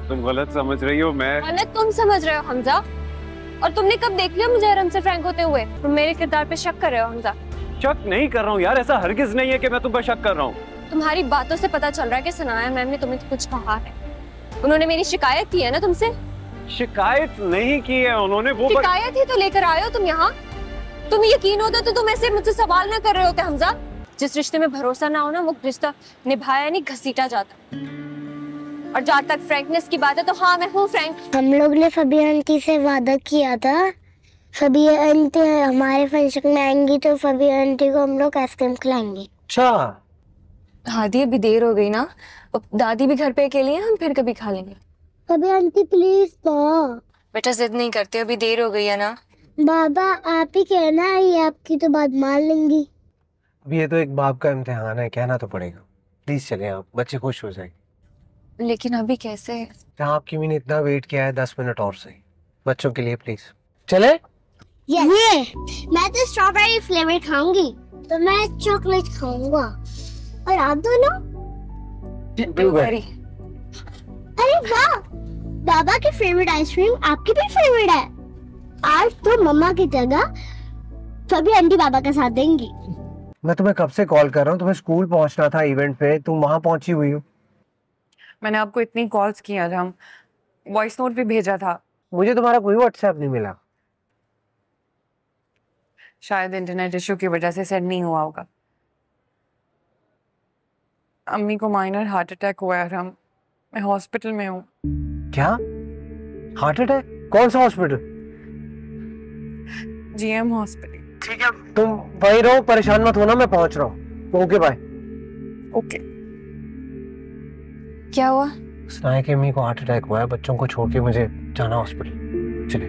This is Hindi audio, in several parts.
तुम गलत समझ रही हो। मैं गलत तुम समझ रहे हो हमजा। और तुमने कब देख लिया मुझे अरम से फ्रैंक होते हुए? तुम मेरे किरदार पे शक कर रहे हो हमजा। शक नहीं कर रहा हूँ यार, ऐसा हरगिज नहीं है कि मैं तुम पर शक कर रहा हूँ। तुम्हारी बातों से पता चल रहा है कि सनाया मैम ने तुम्हें कुछ कहा है। उन्होंने मेरी शिकायत की है ना तुमसे? शिकायत नहीं की है उन्होंने। वो शिकायत ही तो लेकर आए हो तुम यहाँ। तुम्हें यकीन होता तो तुम ऐसे मुझसे सवाल ना कर रहे होते हमजा। जिस रिश्ते में भरोसा ना हो ना, वो रिश्ता निभाया नहीं घसीटा जाता। और जहाँ तक फ्रैंकनेस की बात है तो हाँ, मैं हूँ फ्रैंक। हम लोग ने फबीहा आंटी से वादा किया था, फबीहा आंटी हमारे फंक्शन में आएंगी तो फबीहा आंटी को हम लोग आइसक्रीम खिलाएंगे। अच्छा दादी अभी देर हो गई ना, दादी भी घर पे अकेली है, हम फिर कभी खा लेंगे। फबीहा आंटी प्लीज बेटा जिद नहीं करते, अभी देर हो गई है ना। बाबा आप ही कहना, ये आपकी तो बात मान लेंगी। अब ये तो एक बाप का इम्तिहान है, कहना तो पड़ेगा। प्लीज चले आप, बच्चे खुश हो जाएंगे। लेकिन अभी कैसे? आपकी मैंने इतना वेट किया है, 10 मिनट और सही बच्चों के लिए प्लीज चले। ये मैं तो स्ट्रॉबेरी फ्लेवर खाऊंगी, तो मैं चॉकलेट खाऊंगा। और आप दोनों? ब्लूबेरी। अरे वाह, बाबा की फेवरेट आइसक्रीम आपकी भी फेवरेट है। आज तो मम्मा की जगह फबीहा आंटी बाबा का साथ देंगी। मैं तुम्हें कब से कॉल कर रहा हूँ, तुम्हें स्कूल पहुंचना था इवेंट पे, तुम वहां पहुंची हुई हो। मैंने आपको इतनी कॉल्स किया था, वॉइस नोट भी भेजा था। मुझे तुम्हारा कोई व्हाट्सएप नहीं मिला। शायद इंटरनेट इशू की वजह से सेंड नहीं हुआ होगा। अम्मी को माइनर हार्ट अटैक हुआ है हम, मैं हॉस्पिटल में हूँ। क्या हार्ट अटैक? कौन सा हॉस्पिटल? GM hospital. ठीक है तुम वहीं रहो, परेशान मत होना, मैं पहुंच रहा हूँ। Okay bye. ओके। क्या हुआ? सनाया कि अम्मी को हार्ट अटैक हुआ है, बच्चों को छोड़ के मुझे जाना हॉस्पिटल। चले।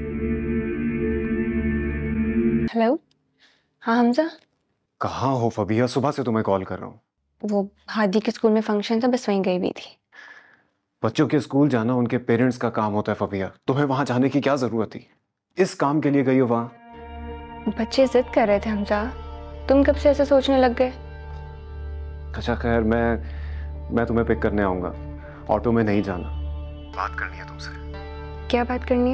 हेलो, हाँ हमजा। कहाँ हो फबीहा? सुबह से तुम्हें कॉल कर रहा हूँ। वो हादी के स्कूल में फंक्शन था, बस वहीं गई हुई थी। बच्चों के स्कूल जाना उनके पेरेंट्स का काम होता है फबीहा, तुम्हें वहां जाने की क्या जरूरत थी? इस काम के लिए गई हो वहां? बच्चे जिद कर रहे थे हमजा, तुम कब से ऐसे सोचने लग गए? अच्छा खैर, मैं तुम्हें पिक करने आऊंगा। ऑटो में नहीं जाना, बात करनी है तुमसे। क्या बात करनी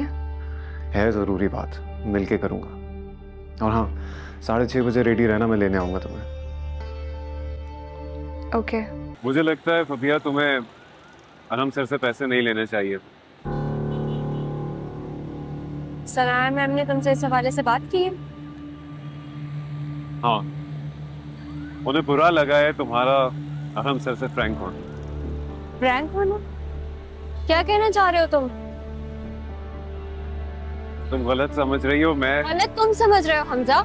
है जरूरी बात, मिलके करूंगा। और हाँ, 6:30 बजे रेडी रहना, मैं लेने आऊंगा तुम्हें। ओके। मुझे लगता है फबिया तुम्हें अरम सर से पैसे नहीं लेने चाहिए। सनाया मैम ने तुमसे इस हवाले से बात की है? हाँ, उन्हें बुरा लगा है तुम्हारा अरम सर से फ्रैंक होना। फ्रैंक होना? क्या कहना चाह रहे हो तुम? तुम गलत समझ रही हो। मैं गलत तुम समझ रहे हो हमजा।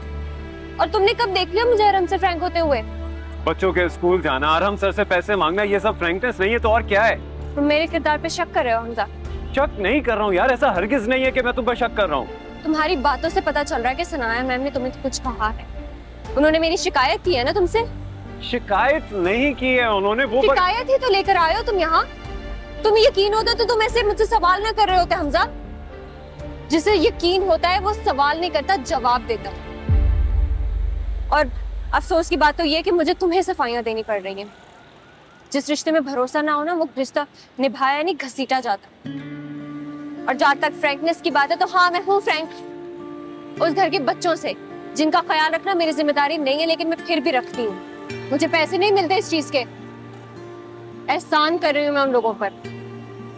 और तुमने कब देख लिया मुझे अरम से फ्रैंक होते हुए? बच्चों के स्कूल जाना, अरम सर से पैसे मांगना, ये सब फ्रैंकनेस नहीं है तो और क्या है? तुम मेरे किरदार पे शक कर रहे हो हमजा। शक नहीं कर रहा हूँ यार, ऐसा हरगिज नहीं है कि मैं तुम पर शक कर रहा हूँ। तुम्हारी बातों से पता चल रहा है कि सनाया मैम ने तुम्हें कुछ कहा है। उन्होंने मेरी शिकायत की है ना तुमसे? शिकायत नहीं की है उन्होंने। वो शिकायत ही तो लेकर आए हो तुम यहाँ। तुम्हें यकीन होता तो तुम ऐसे मुझसे सवाल ना कर रहे होते हमजा। जिसे यकीन होता है वो सवाल नहीं करता, जवाब देता। और अफसोस की बात तो ये कि मुझे तुम्हें सफाइयां देनी पड़ रही हैं। जिस रिश्ते में भरोसा ना हो ना, वो रिश्ता निभाया नहीं घसीटा जाता। और जहाँ तक फ्रैंकनेस की बात है तो हाँ, मैं हूँ फ्रैंक। उस घर के बच्चों से जिनका ख्याल रखना मेरी जिम्मेदारी नहीं है, लेकिन मैं फिर भी रखती हूँ। मुझे पैसे नहीं मिलते इस चीज के। एहसान कर रही हूँ मैं उन लोगों पर।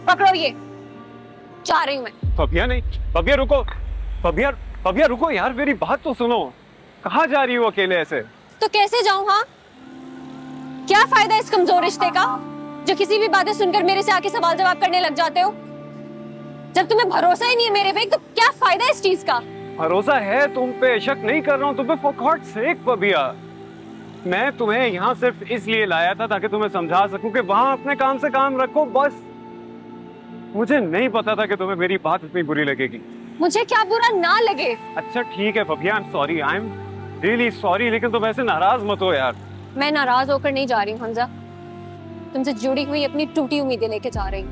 पकड़ो ये, जा रही हूँ मैं। फबिया नहीं, फबिया रुको, फबिया रुको यार, मेरी बात तो सुनो। कहाँ जा रही हो अकेले ऐसे? तो कैसे जाऊं? हाँ, क्या फायदा इस कमजोर रिश्ते का जो किसी भी बातें सुनकर मेरे से आके सवाल जवाब करने लग जाते हो? जब तुम्हें भरोसा ही नहीं है मेरे पे, तो क्या फायदा इस चीज का? भरोसा है तुम पे, शक नहीं कर रहा हूँ तुम पे। फॉर गॉड सेक फबिया, मैं तुम्हें यहाँ सिर्फ इसलिए लाया था ताकि तुम्हें समझा सकूं कि वहां अपने काम से काम रखो, बस। मुझे नहीं पता था कि तुम्हें मेरी बात इतनी बुरी लगेगी। मुझे क्या बुरा ना लगे? अच्छा ठीक है Fabia, I am sorry, I am really sorry, लेकिन तुम ऐसे नाराज मत हो यार। मैं नाराज होकर नहीं जा रही हूँ हमजा, तुमसे जुड़ी हुई अपनी टूटी उम्मीदें लेके जा रही हूँ।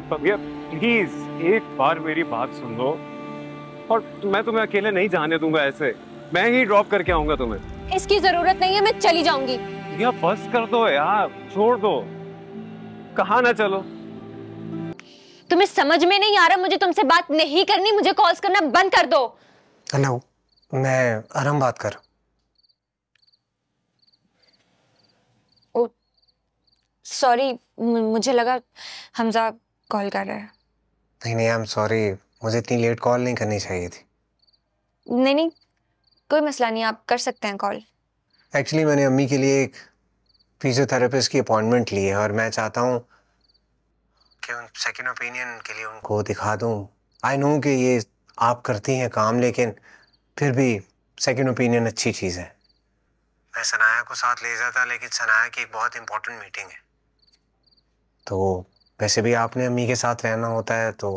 फबिया प्लीज एक बार मेरी बात सुन लो, और मैं तुम्हें अकेले नहीं जाने दूंगा ऐसे। मैं ही ड्रॉप करके आऊंगा तुम्हें। इसकी जरूरत नहीं है, मैं चली जाऊंगी। या बस कर दो यार, छोड़ दो। कहाँ ना चलो। तुम्हें समझ में नहीं आ रहा? मुझे तुमसे बात नहीं करनी, मुझे कॉल्स करना बंद कर दो। हेलो, मैं अरम बात कर रहा हूँ। सॉरी, मुझे लगा हमजा कॉल कर रहा है। नहीं, आई एम सॉरी, मुझे इतनी लेट कॉल नहीं करनी चाहिए थी। नहीं, कोई मसला नहीं, आप कर सकते हैं कॉल। एक्चुअली मैंने अम्मी के लिए एक फिजियोथेरेपिस्ट की अपॉइंटमेंट ली है और मैं चाहता हूँ कि उन सेकंड ओपिनियन के लिए उनको दिखा दूँ। आई नो कि ये आप करती हैं काम, लेकिन फिर भी सेकंड ओपिनियन अच्छी चीज़ है। मैं सनाया को साथ ले जाता, लेकिन सनाया की एक बहुत इंपॉर्टेंट मीटिंग है, तो वैसे भी आपने अम्मी के साथ रहना होता है, तो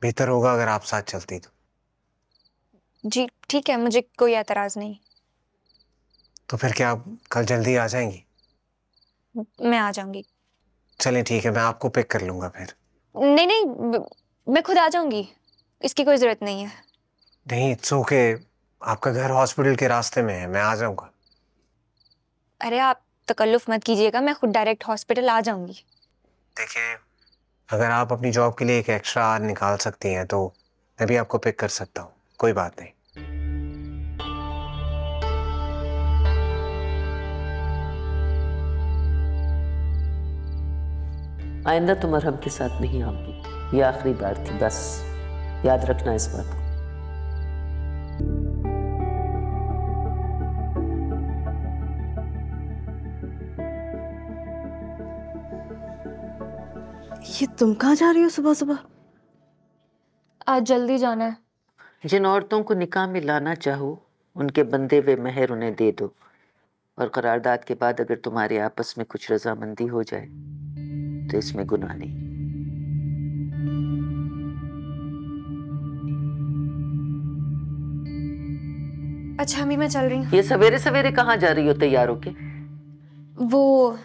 बेहतर होगा अगर आप साथ चलती। तो जी ठीक है, मुझे कोई एतराज़ नहीं। तो फिर क्या आप कल जल्दी आ जाएंगी? मैं आ जाऊंगी। चलें ठीक है, मैं आपको पिक कर लूँगा फिर। नहीं, मैं खुद आ जाऊंगी, इसकी कोई ज़रूरत नहीं है। नहीं, इट्स ओके, आपका घर हॉस्पिटल के रास्ते में है, मैं आ जाऊँगा। अरे आप तकल्लुफ़ मत कीजिएगा, मैं खुद डायरेक्ट हॉस्पिटल आ जाऊंगी। देखिए, अगर आप अपनी जॉब के लिए एक एक्स्ट्रा आवर निकाल सकती हैं तो मैं भी आपको पिक कर सकता हूँ, कोई बात नहीं। आइंदा तुम अरहम के साथ नहीं आओगी, ये आखिरी बार थी, बस याद रखना इस बात को। ये तुम कहाँ जा रही हो सुबह सुबह? आज जल्दी जाना है। जिन औरतों को निकाह में लाना चाहो उनके बंदे वे महर उन्हें दे दो, और करारदाद के बाद अगर तुम्हारे आपस में कुछ रजामंदी हो जाए तो इसमें गुनाह नहीं। अच्छा अम्मी, मैं चल रही हूँ। ये सवेरे सवेरे कहाँ जा रही हो तैयार होके? वो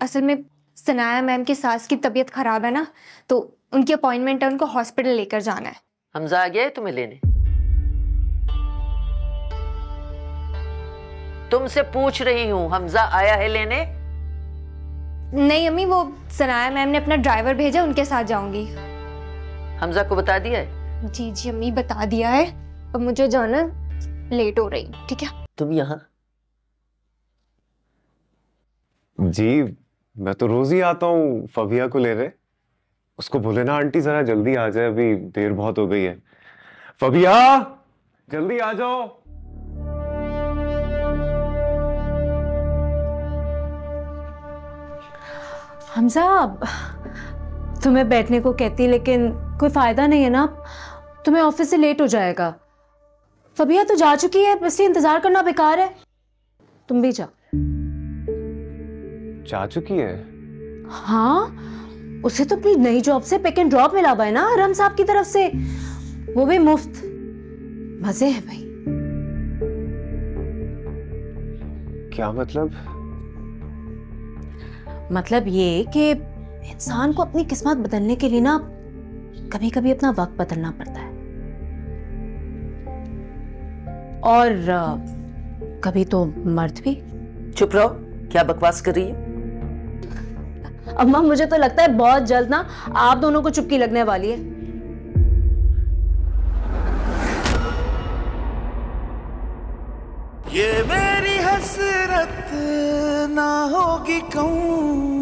असल में सनाया मैम की सास की तबीयत खराब है ना, तो उनकी अपॉइंटमेंट है, उनको हॉस्पिटल लेकर जाना है। हमजा आ गया है तुम्हें लेने? तुमसे पूछ रही हूँ, हमजा आया है लेने? नहीं अम्मी, वो सनाया मैम ने अपना ड्राइवर भेजा, उनके साथ जाऊंगी। हमजा को बता दिया है? जी अम्मी, बता दिया है। अब मुझे जाना, लेट हो रही, ठीक है? तुम यहाँ? जी मैं तो रोज ही आता हूँ फबिया को लेने। उसको बोले ना आंटी जरा जल्दी आ जाए, अभी देर बहुत हो गई है। फबिया जल्दी आ जाओ। हमजा, तुम्हें बैठने को कहती लेकिन कोई फायदा नहीं है ना, तुम्हें ऑफिस से लेट हो जाएगा। फबिया तो जा चुकी है, इसलिए इंतजार करना बेकार है। तुम भी जाओ। जा चुकी है? हाँ, उसे तो अपनी नई जॉब से पिक एंड ड्रॉप मिला हुआ है ना अरहम साहब की तरफ से, वो भी मुफ्त। मजे है भाई। क्या मतलब? मतलब ये कि इंसान को अपनी किस्मत बदलने के लिए ना कभी कभी अपना वक्त बदलना पड़ता है, और कभी तो मर्द भी। चुप रहो, क्या बकवास कर रही है? अम्मा, मुझे तो लगता है बहुत जल्द ना आप दोनों को चुपकी लगने वाली है। ये मेरी हसरत ना होगी कहूं